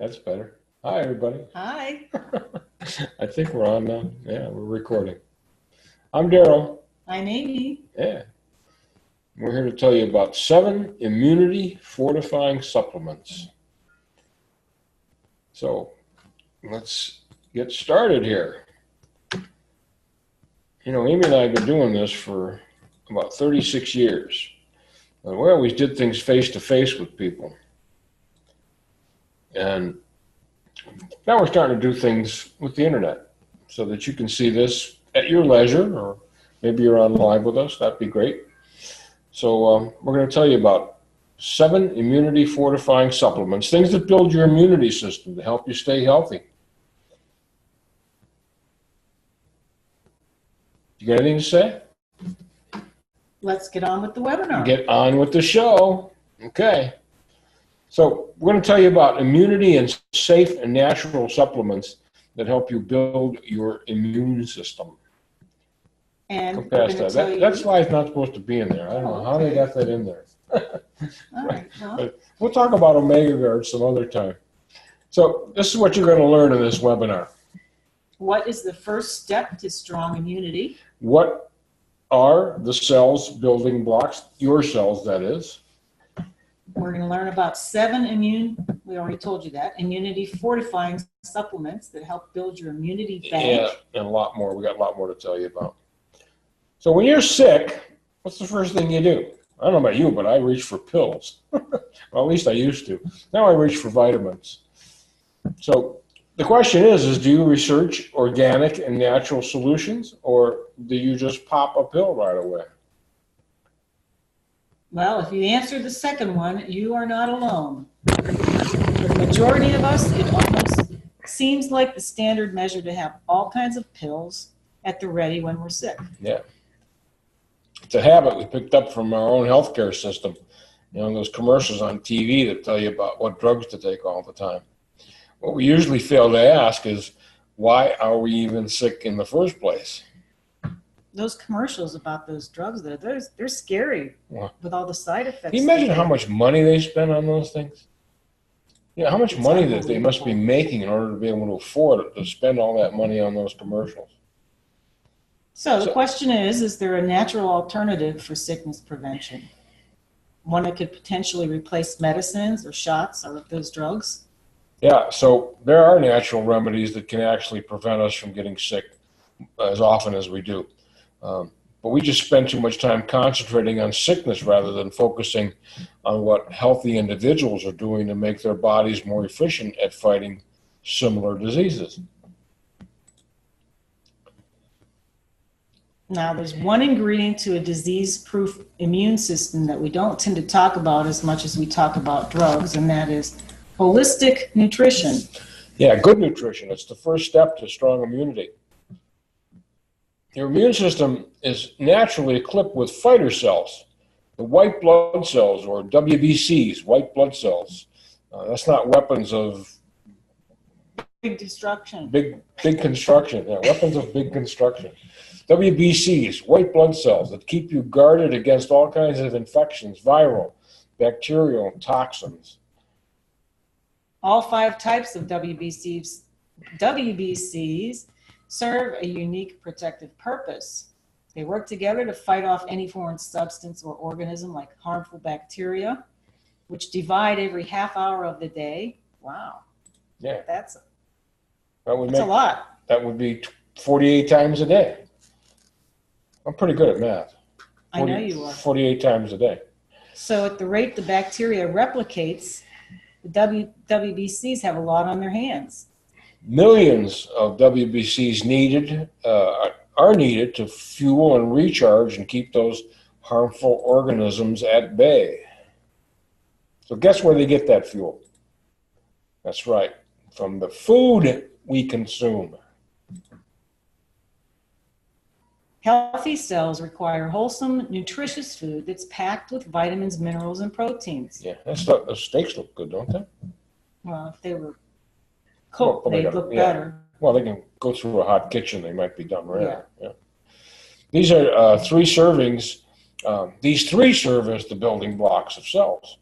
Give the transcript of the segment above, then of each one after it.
That's better. Hi, everybody. Hi. I think we're on now. Yeah, we're recording. I'm Daryl. I'm Amy. Yeah. We're here to tell you about 7 immunity fortifying supplements. So let's get started here. You know, Amy and I have been doing this for about 36 years. And we always did things face to face with people. And now we're starting to do things with the internet so that you can see this at your leisure, or maybe you're on live with us. That'd be great. So we're going to tell you about 7 immunity fortifying supplements, things that build your immunity system to help you stay healthy. You got anything to say? Let's get on with the webinar. Get on with the show. Okay. So we're going to tell you about immunity and safe and natural supplements that help you build your immune system. And that slide's not supposed to be in there. I don't know how they got that in there. All right. Well, we'll talk about Omega Guard some other time. So this is what you're going to learn in this webinar. What is the first step to strong immunity? What are the cells building blocks, your cells that is? We're going to learn about 7 we already told you that, immunity fortifying supplements that help build your immunity bank. Yeah, and a lot more. We got a lot more to tell you about. So when you're sick, what's the first thing you do? I don't know about you, but I reach for pills. Well, at least I used to. Now I reach for vitamins. So the question is do you research organic and natural solutions, or do you just pop a pill right away? Well, if you answer the second one, you are not alone. For the majority of us, it almost seems like the standard measure to have all kinds of pills at the ready when we're sick. Yeah. It's a habit we picked up from our own healthcare system. You know, those commercials on TV that tell you about what drugs to take all the time. What we usually fail to ask is, why are we even sick in the first place? Those commercials about those drugs, they're scary with all the side effects. Can you imagine how much money they spend on those things? You know, how much money that they must be making in order to be able to afford it, to spend all that money on those commercials. So the question is there a natural alternative for sickness prevention? One that could potentially replace medicines or shots or those drugs? Yeah, so there are natural remedies that can actually prevent us from getting sick as often as we do. But we just spend too much time concentrating on sickness rather than focusing on what healthy individuals are doing to make their bodies more efficient at fighting similar diseases. Now, there's one ingredient to a disease-proof immune system that we don't tend to talk about as much as we talk about drugs, and that is holistic nutrition. Yeah, good nutrition. It's the first step to strong immunity. Your immune system is naturally equipped with fighter cells, the white blood cells, or WBCs, white blood cells. That's not weapons of big destruction. Big construction. Yeah, weapons of big construction. WBCs, white blood cells that keep you guarded against all kinds of infections, viral, bacterial, toxins. All 5 types of WBCs serve a unique protective purpose. They work together to fight off any foreign substance or organism like harmful bacteria, which divide every half hour of the day. Wow. Yeah. That's a lot. That would be 48 times a day. I'm pretty good at math. 40, I know you are. 48 times a day. So at the rate the bacteria replicates, the WBCs have a lot on their hands. Millions of WBCs are needed to fuel and recharge and keep those harmful organisms at bay. So guess where they get that fuel? That's right, from the food we consume. Healthy cells require wholesome, nutritious food that's packed with vitamins, minerals, and proteins. Yeah, those steaks look good, don't they? Well, if they were cooked, they'd look better. Well, they can go through a hot kitchen. They might be done right. Yeah. These are 3 servings. These 3 serve as the building blocks of cells.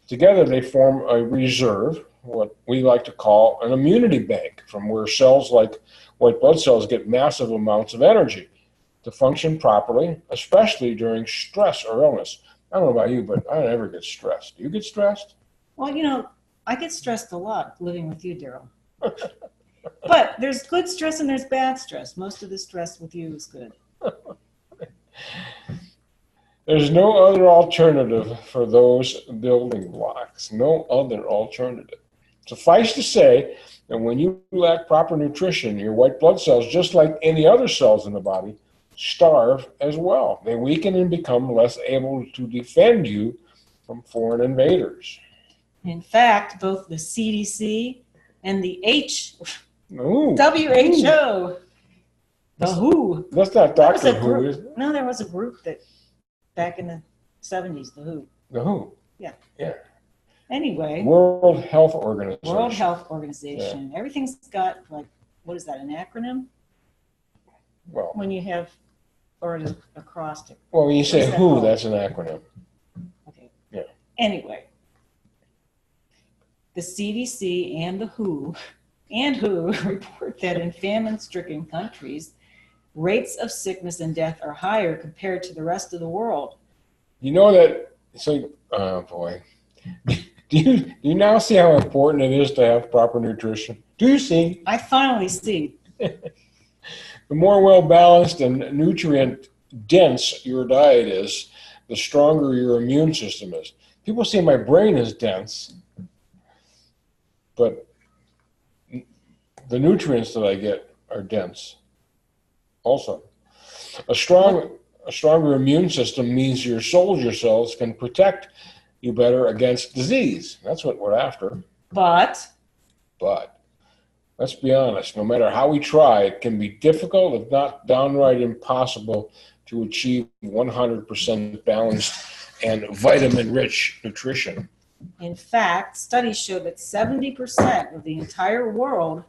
Together, they form a reserve what we like to call an immunity bank, from where cells like white blood cells get massive amounts of energy to function properly, especially during stress or illness. I don't know about you, but I never get stressed. Do you get stressed? Well, I get stressed a lot living with you, Daryl. But there's good stress and there's bad stress. Most of the stress with you is good. There's no other alternative for those building blocks. No other alternative. Suffice to say that when you lack proper nutrition, your white blood cells, just like any other cells in the body, starve as well. They weaken and become less able to defend you from foreign invaders. In fact, both the CDC and the Ooh. WHO, the WHO. That's not Doctor Who, is it? No, there was a group that back in the 70s, the WHO. The Who? Yeah. Yeah. Anyway. World Health Organization. World Health Organization. Yeah. Everything's got, like, what is that, an acronym? Well. When you have, or an acrostic. Well, when you say WHO, that's an acronym. Okay. Yeah. Anyway. The CDC and the WHO report that in famine-stricken countries, rates of sickness and death are higher compared to the rest of the world. You know that, so, oh boy. Do you now see how important it is to have proper nutrition? Do you see? I finally see. The more well-balanced and nutrient-dense your diet is, the stronger your immune system is. People say my brain is dense, but the nutrients that I get are dense also. A stronger immune system means your soldier cells can protect you better against disease. That's what we're after. But let's be honest, no matter how we try, it can be difficult, if not downright impossible, to achieve 100% balanced and vitamin-rich nutrition. In fact, studies show that 70% of the entire world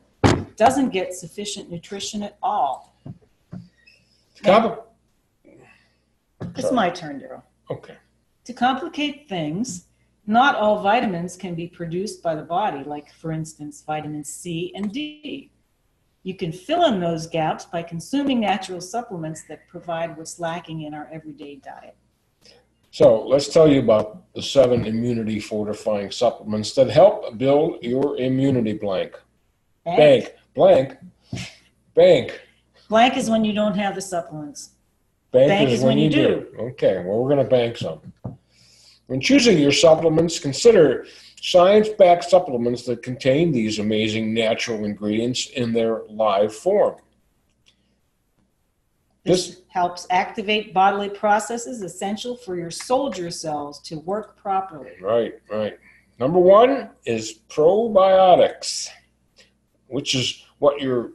doesn't get sufficient nutrition at all. It's my turn, Daryl. Okay. To complicate things, not all vitamins can be produced by the body, like, for instance, vitamins C and D. You can fill in those gaps by consuming natural supplements that provide what's lacking in our everyday diet. So let's tell you about the 7 immunity fortifying supplements that help build your immunity bank. Bank is when you don't have the supplements. Bank is when you do. Okay, well, we're going to bank some. When choosing your supplements, consider science-backed supplements that contain these amazing natural ingredients in their live form. This helps activate bodily processes essential for your soldier cells to work properly. Right. Number 1 is probiotics, which is what you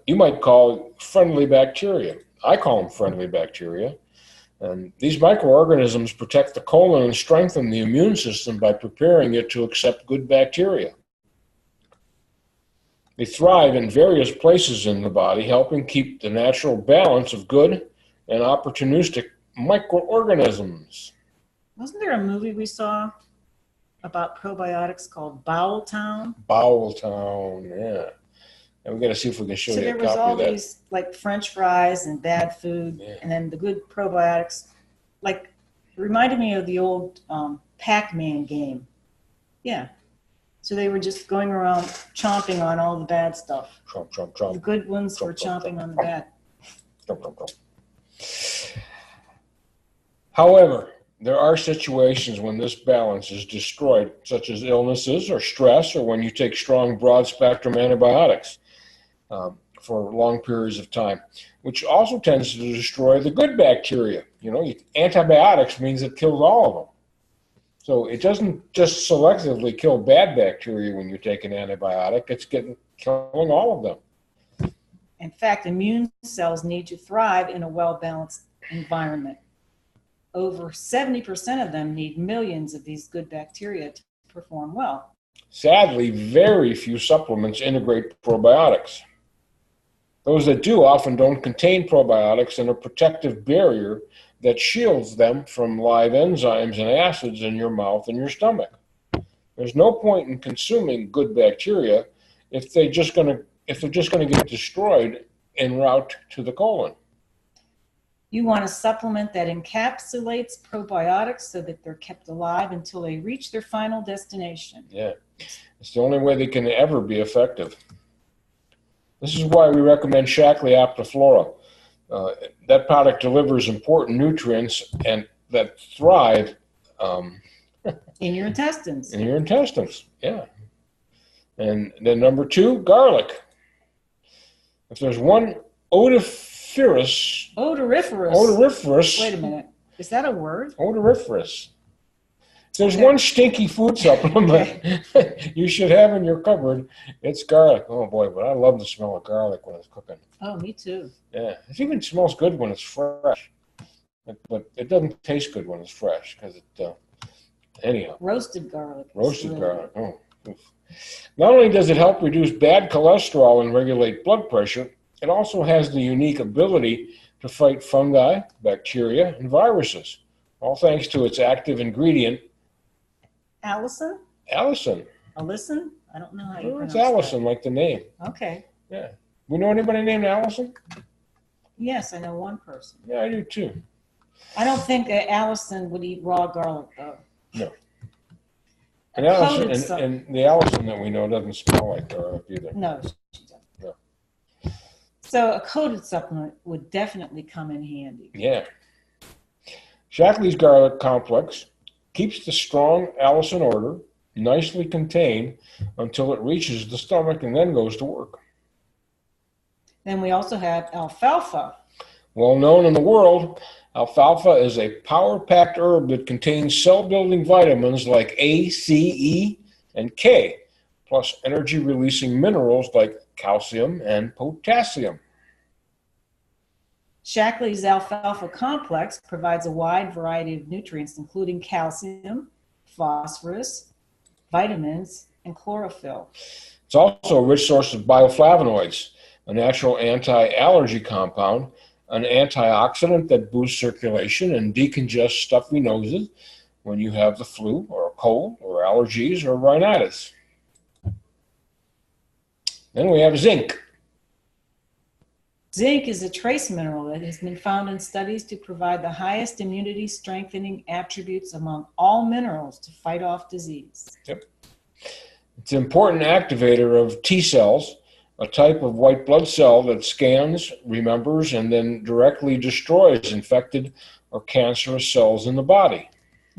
might call friendly bacteria. I call them friendly bacteria. And these microorganisms protect the colon and strengthen the immune system by preparing it to accept good bacteria. They thrive in various places in the body, helping keep the natural balance of good and opportunistic microorganisms. Wasn't there a movie we saw about probiotics called Bowel Town? Bowel Town, yeah. And we got to see if we can show you a copy of that. So there was all these, like, French fries and bad food, yeah, and then the good probiotics. Like, it reminded me of the old Pac-Man game. Yeah. So they were just going around chomping on all the bad stuff. Chomp. The good ones were chomping on the bad. Chomp. However, there are situations when this balance is destroyed, such as illnesses or stress, or when you take strong, broad-spectrum antibiotics for long periods of time, which also tends to destroy the good bacteria. Antibiotics means it kills all of them. So it doesn't just selectively kill bad bacteria when you take an antibiotic, it's killing all of them. In fact, immune cells need to thrive in a well-balanced environment. Over 70% of them need millions of these good bacteria to perform well. Sadly, very few supplements integrate probiotics. Those that do often don't contain probiotics and a protective barrier that shields them from live enzymes and acids in your mouth and your stomach. There's no point in consuming good bacteria if they're just going to get destroyed en route to the colon. You want a supplement that encapsulates probiotics so that they're kept alive until they reach their final destination. Yeah, it's the only way they can ever be effective. This is why we recommend Shaklee Aptiflora. That product delivers important nutrients and that thrive in your intestines. In your intestines, yeah. And then number 2, garlic. If there's one odoriferous. Wait a minute. Is that a word? Odoriferous. If there's one stinky food supplement you should have in your cupboard, it's garlic. Oh boy, but I love the smell of garlic when it's cooking. Oh, me too. Yeah, it even smells good when it's fresh, but it doesn't taste good when it's fresh because it. Anyhow. Roasted garlic. Roasted garlic. Oh. Oof. Not only does it help reduce bad cholesterol and regulate blood pressure, it also has the unique ability to fight fungi, bacteria, and viruses, all thanks to its active ingredient. Allicin? Allicin. Allicin? I don't know how you pronounce it's Allicin, like the name. Okay. Yeah. We know anybody named Allicin? Yes, I know one person. Yeah, I do too. I don't think that Allicin would eat raw garlic, though. No. And the Allicin that we know doesn't smell like garlic either. No, she doesn't. No. So a coated supplement would definitely come in handy. Yeah. Shaklee's garlic complex keeps the strong Allicin order nicely contained until it reaches the stomach and then goes to work. Then we also have alfalfa. Well known in the world, alfalfa is a power-packed herb that contains cell-building vitamins like A, C, E, and K, plus energy-releasing minerals like calcium and potassium. Shaklee's alfalfa complex provides a wide variety of nutrients, including calcium, phosphorus, vitamins, and chlorophyll. It's also a rich source of bioflavonoids, a natural anti-allergy compound, an antioxidant that boosts circulation and decongests stuffy noses when you have the flu or a cold or allergies or rhinitis. Then we have zinc. Zinc is a trace mineral that has been found in studies to provide the highest immunity strengthening attributes among all minerals to fight off disease. Yep. It's an important activator of T cells, a type of white blood cell that scans, remembers, and then directly destroys infected or cancerous cells in the body.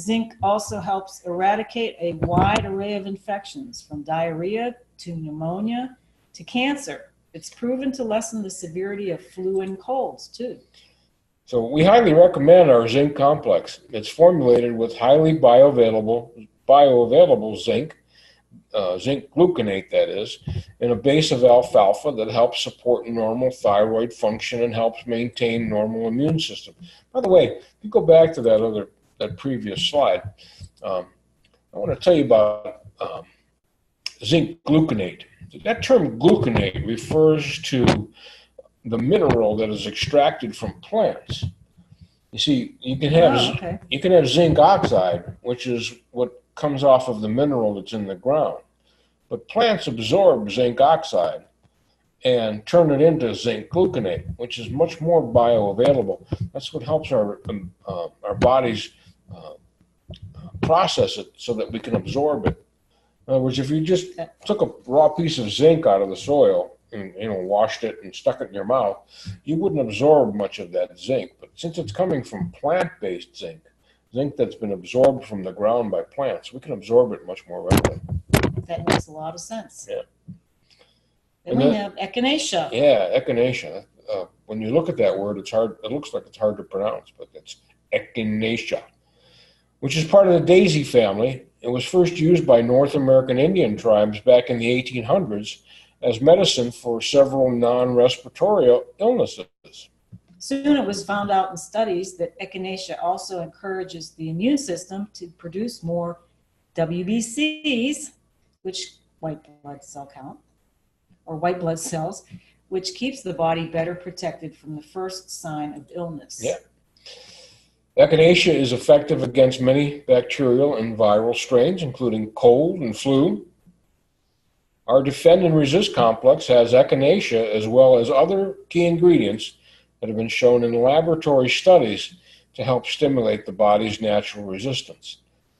Zinc also helps eradicate a wide array of infections, from diarrhea to pneumonia to cancer. It's proven to lessen the severity of flu and colds, too. So we highly recommend our zinc complex. It's formulated with highly bioavailable zinc, zinc gluconate, that is, in a base of alfalfa that helps support normal thyroid function and helps maintain normal immune system. By the way, if you go back to that previous slide, I want to tell you about zinc gluconate. That term gluconate refers to the mineral that is extracted from plants. You see, you can have zinc oxide, which is what comes off of the mineral that's in the ground. But plants absorb zinc oxide and turn it into zinc gluconate, which is much more bioavailable. That's what helps our bodies process it so that we can absorb it. In other words, if you just took a raw piece of zinc out of the soil and washed it and stuck it in your mouth, you wouldn't absorb much of that zinc. But since it's coming from plant-based zinc that's been absorbed from the ground by plants, we can absorb it much more readily. That makes a lot of sense. Yeah. Then we have echinacea. Yeah, echinacea. When you look at that word, it's hard. It looks like it's hard to pronounce, but it's echinacea, which is part of the daisy family. It was first used by North American Indian tribes back in the 1800s as medicine for several non-respiratory illnesses. Soon it was found out in studies that echinacea also encourages the immune system to produce more WBCs, which white blood cell count, or white blood cells, which keeps the body better protected from the first sign of illness. Yeah. Echinacea is effective against many bacterial and viral strains, including cold and flu. Our Defend and Resist complex has echinacea as well as other key ingredients that have been shown in laboratory studies to help stimulate the body's natural resistance,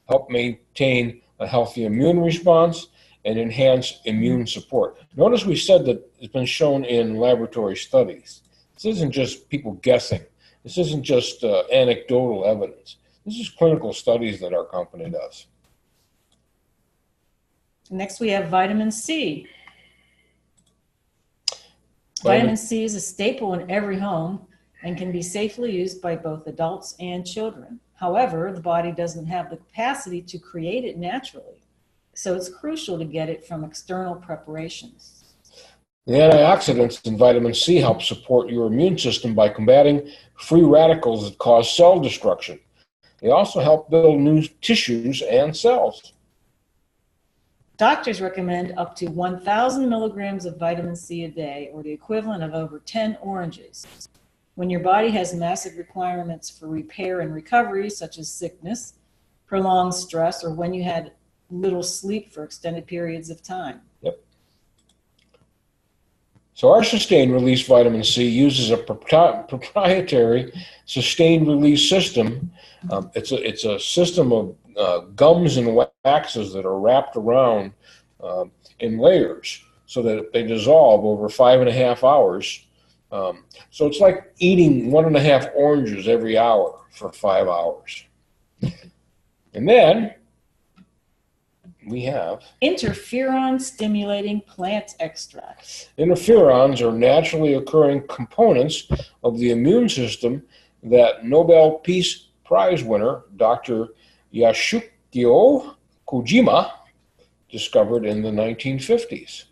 help maintain a healthy immune response, and enhance immune support. Notice we said that it's been shown in laboratory studies. This isn't just people guessing. This isn't just anecdotal evidence. This is clinical studies that our company does. Next, we have vitamin C. Vitamin C is a staple in every home and can be safely used by both adults and children. However, the body doesn't have the capacity to create it naturally, so it's crucial to get it from external preparations. The antioxidants in vitamin C help support your immune system by combating free radicals that cause cell destruction. They also help build new tissues and cells. Doctors recommend up to 1,000 milligrams of vitamin C a day, or the equivalent of over 10 oranges. When your body has massive requirements for repair and recovery, such as sickness, prolonged stress, or when you had little sleep for extended periods of time. Yep. So our sustained release vitamin C uses a proprietary sustained release system. It's a system of gums and waxes that are wrapped around in layers so that they dissolve over 5.5 hours. So it's like eating 1.5 oranges every hour for 5 hours. And then we have interferon stimulating plant extracts. Interferons are naturally occurring components of the immune system that Nobel Peace Prize winner Dr. Yasukio Kojima discovered in the 1950s.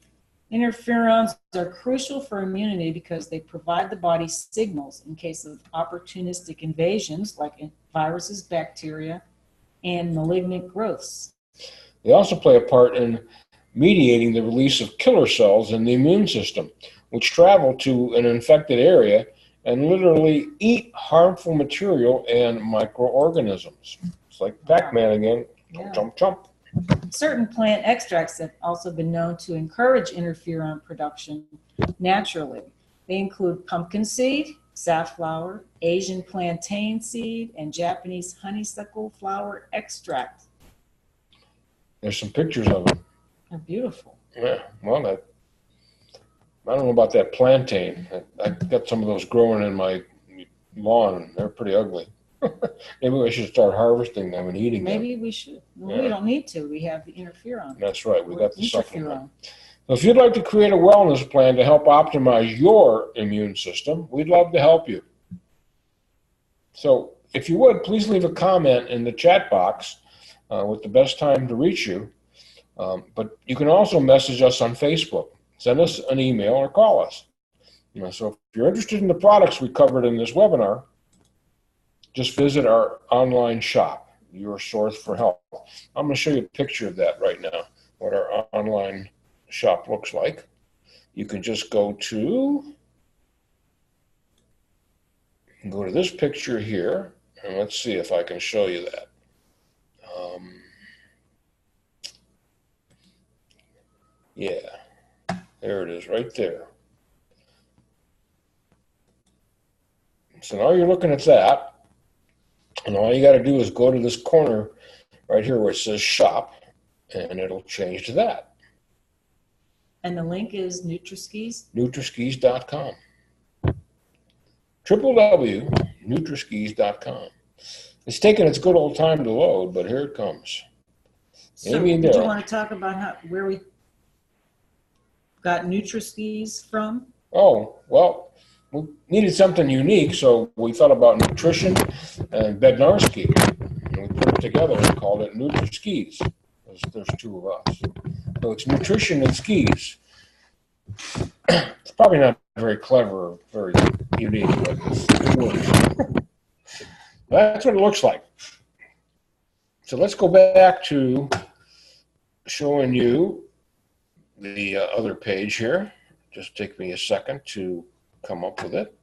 Interferons are crucial for immunity because they provide the body signals in case of opportunistic invasions like viruses, bacteria, and malignant growths. They also play a part in mediating the release of killer cells in the immune system, which travel to an infected area and literally eat harmful material and microorganisms. It's like Pac-Man again. Yeah. Chomp, chomp. Certain plant extracts have also been known to encourage interferon production naturally. They include pumpkin seed, safflower, Asian plantain seed, and Japanese honeysuckle flower extract. There's some pictures of them. They're beautiful. Yeah, well, I don't know about that plantain. I got some of those growing in my lawn. They're pretty ugly. Maybe we should start harvesting them and eating them. Maybe we should. Well, we don't need to. We have the interferon. That's right. We got the supplement. Interferon. So if you'd like to create a wellness plan to help optimize your immune system, we'd love to help you. So if you would, please leave a comment in the chat box with the best time to reach you. But you can also message us on Facebook. Send us an email or call us. So if you're interested in the products we covered in this webinar, just visit our online shop, Your Source for Health. I'm going to show you a picture of that right now, what our online shop looks like. You can just go to this picture here, and let's see if I can show you that. Yeah, there it is right there. So now you're looking at that. And all you got to do is go to this corner right here where it says shop, and it'll change to that. And the link is Nutriskis? Nutriskis.com. www.nutriskis.com. It's taking its good old time to load, but here it comes. So did you want to talk about where we got Nutriskis from? Oh, well, we needed something unique, so we thought about nutrition and Bednarski. And we put it together and called it Nutriskis. There's two of us. So it's nutrition and skis. It's probably not very clever or very unique, but it works. That's what it looks like. So let's go back to showing you the other page here. Just take me a second to come up with it.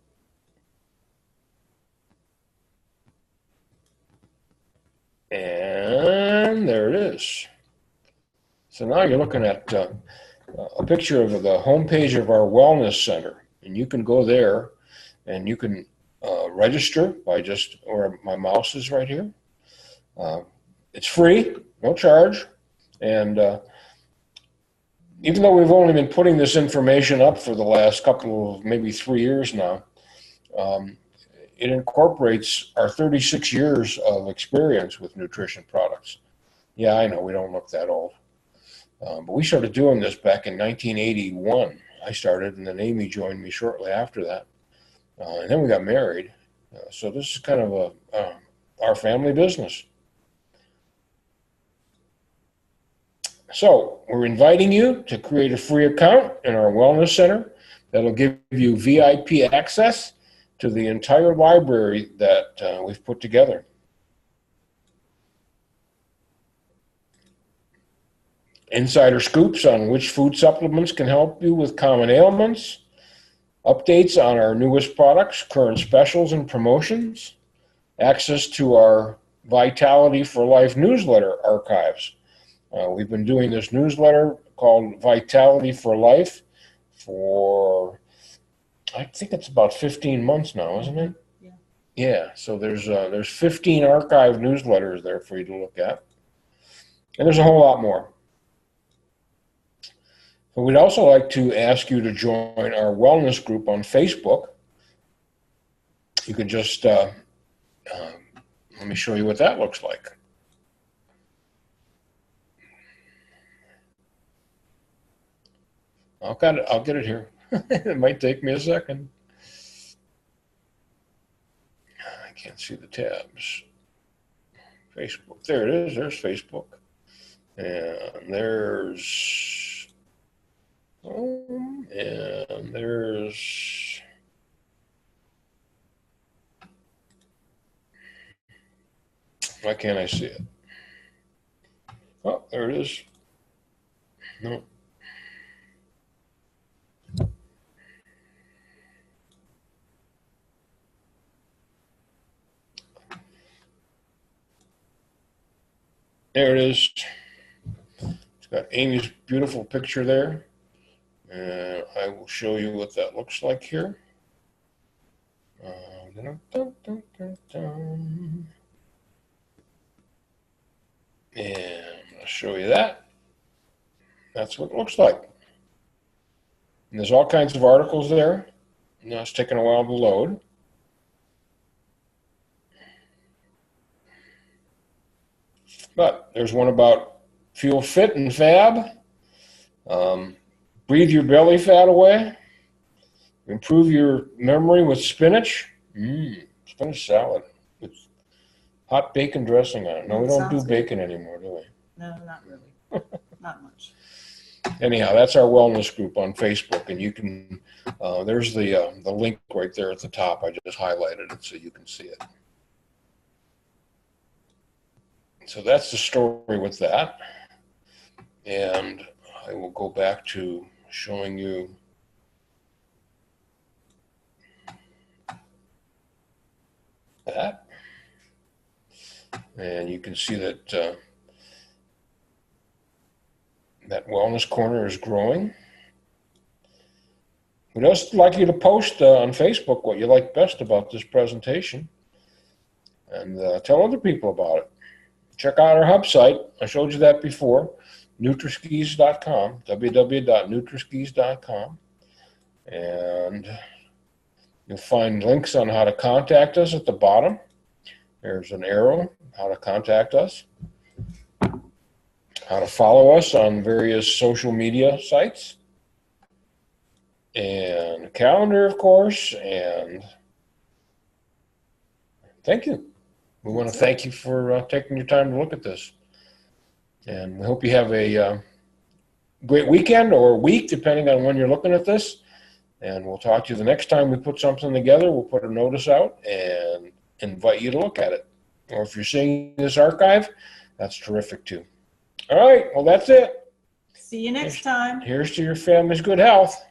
And there it is. So now you're looking at a picture of the homepage of our wellness center. And you can go there and you can register by just, or my mouse is right here. It's free, no charge. And even though we've only been putting this information up for the last couple of, maybe 3 years now, it incorporates our 36 years of experience with nutrition products. Yeah, I know we don't look that old. But we started doing this back in 1981. I started, and then Amy joined me shortly after that. And then we got married. So this is kind of our family business. So we're inviting you to create a free account in our wellness center that'll give you VIP access to the entire library that we've put together. Insider scoops on which food supplements can help you with common ailments, updates on our newest products, current specials and promotions, access to our Vitality for Life newsletter archives. We've been doing this newsletter called Vitality for Life for, I think it's about 15 months now, isn't it? Yeah. Yeah, so there's 15 archived newsletters there for you to look at. And there's a whole lot more. But we'd also like to ask you to join our wellness group on Facebook. You can just, let me show you what that looks like. I'll get it here. It might take me a second. I can't see the tabs. Facebook, there it is, there's Facebook. And there's home, and there's why can't I see it? Oh, there it is. No. There it is. It's got Amy's beautiful picture there. And I will show you what that looks like here. And I'll show you that. That's what it looks like. And there's all kinds of articles there. Now it's taking a while to load. But there's one about feel fit and fab, breathe your belly fat away, improve your memory with spinach, spinach salad with hot bacon dressing on it. No, we don't do bacon anymore, do we? No, not really. Not much. Anyhow, that's our wellness group on Facebook, and you can, there's the link right there at the top. I just highlighted it so you can see it. So that's the story with that. And I will go back to showing you that. And you can see that that wellness corner is growing. We'd also like you to post on Facebook what you like best about this presentation and tell other people about it. Check out our hub site. I showed you that before, Nutriskis.com, www.nutriskis.com. And you'll find links on how to contact us at the bottom. There's an arrow, how to contact us, how to follow us on various social media sites, and a calendar, of course, and thank you. We want to thank you for taking your time to look at this. And we hope you have a great weekend or week, depending on when you're looking at this. And we'll talk to you the next time we put something together. We'll put a notice out and invite you to look at it. Or if you're seeing this archive, that's terrific too. All right, well, that's it. See you next time. Here's to your family's good health.